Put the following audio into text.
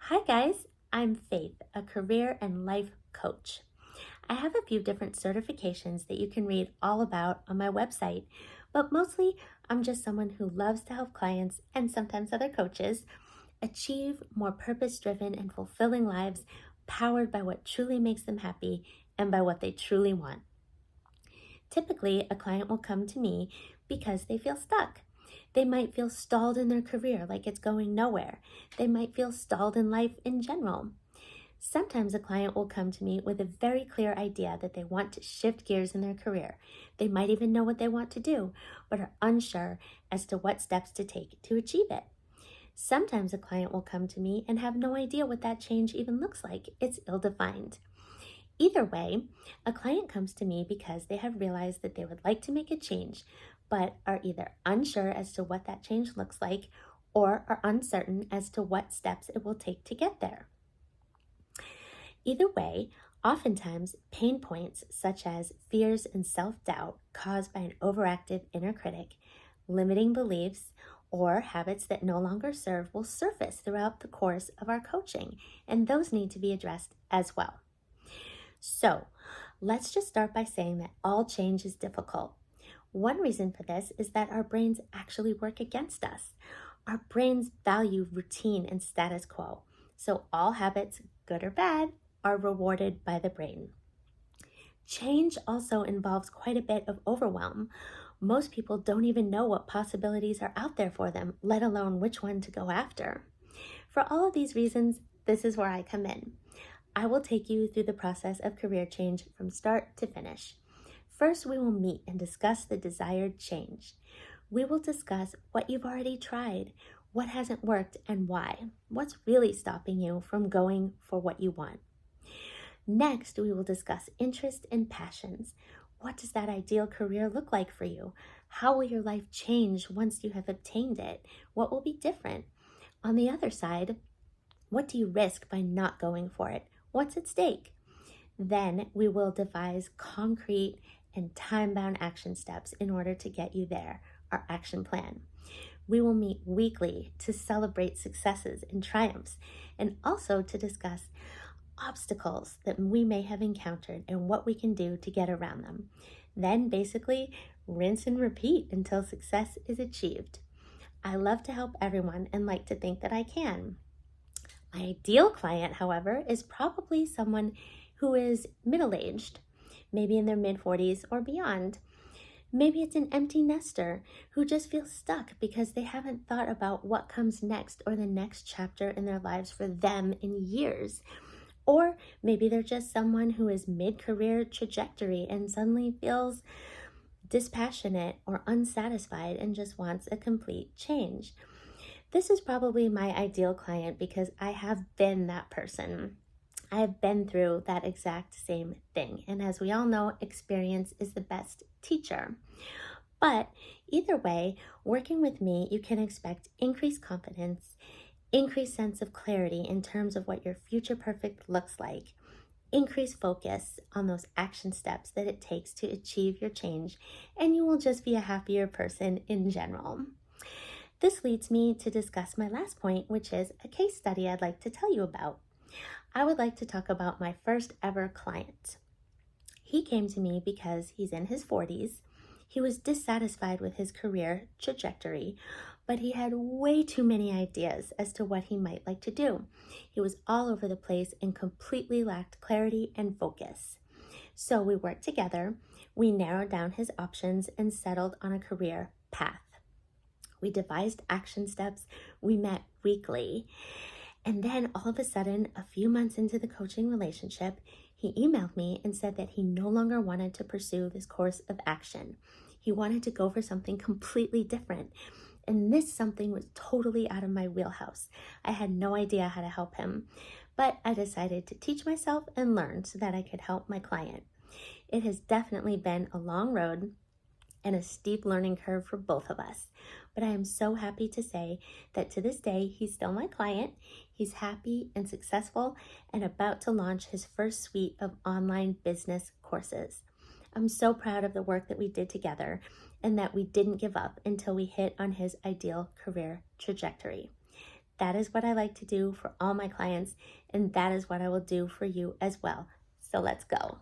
Hi, guys. I'm Faith, a career and life coach. I have a few different certifications that you can read all about on my website, but mostly I'm just someone who loves to help clients and sometimes other coaches achieve more purpose driven and fulfilling lives powered by what truly makes them happy and by what they truly want. Typically, a client will come to me because they feel stuck. They might feel stalled in their career, like it's going nowhere. They might feel stalled in life in general. Sometimes a client will come to me with a very clear idea that they want to shift gears in their career. They might even know what they want to do, but are unsure as to what steps to take to achieve it. Sometimes a client will come to me and have no idea what that change even looks like. It's ill-defined. Either way, a client comes to me because they have realized that they would like to make a change, but are either unsure as to what that change looks like or are uncertain as to what steps it will take to get there. Either way, oftentimes pain points such as fears and self-doubt caused by an overactive inner critic, limiting beliefs, or habits that no longer serve will surface throughout the course of our coaching, and those need to be addressed as well. So, let's just start by saying that all change is difficult. One reason for this is that our brains actually work against us. Our brains value routine and status quo. So all habits, good or bad, are rewarded by the brain. Change also involves quite a bit of overwhelm. Most people don't even know what possibilities are out there for them, let alone which one to go after. For all of these reasons, this is where I come in. I will take you through the process of career change from start to finish. First, we will meet and discuss the desired change. We will discuss what you've already tried, what hasn't worked, and why. What's really stopping you from going for what you want? Next, we will discuss interests and passions. What does that ideal career look like for you? How will your life change once you have obtained it? What will be different? On the other side, what do you risk by not going for it? What's at stake? Then we will devise concrete and time-bound action steps in order to get you there, our action plan. We will meet weekly to celebrate successes and triumphs, and also to discuss obstacles that we may have encountered and what we can do to get around them. Then basically rinse and repeat until success is achieved. I love to help everyone and like to think that I can. My ideal client, however, is probably someone who is middle-aged, maybe in their mid-40s or beyond. Maybe it's an empty nester who just feels stuck because they haven't thought about what comes next or the next chapter in their lives for them in years. Or maybe they're just someone who is mid-career trajectory and suddenly feels dispassionate or unsatisfied and just wants a complete change. This is probably my ideal client because I have been that person. I have been through that exact same thing. And as we all know, experience is the best teacher. But either way, working with me, you can expect increased confidence, increased sense of clarity in terms of what your future perfect looks like, increased focus on those action steps that it takes to achieve your change, and you will just be a happier person in general. This leads me to discuss my last point, which is a case study I'd like to tell you about. I would like to talk about my first ever client. He came to me because he's in his 40s. He was dissatisfied with his career trajectory, but he had way too many ideas as to what he might like to do. He was all over the place and completely lacked clarity and focus. So we worked together, we narrowed down his options and settled on a career path. We devised action steps, we met weekly. And then all of a sudden, a few months into the coaching relationship, he emailed me and said that he no longer wanted to pursue this course of action. He wanted to go for something completely different. And this something was totally out of my wheelhouse. I had no idea how to help him, but I decided to teach myself and learn so that I could help my client. It has definitely been a long road and a steep learning curve for both of us. But I am so happy to say that to this day, he's still my client. He's happy and successful and about to launch his first suite of online business courses. I'm so proud of the work that we did together and that we didn't give up until we hit on his ideal career trajectory. That is what I like to do for all my clients, and that is what I will do for you as well. So let's go.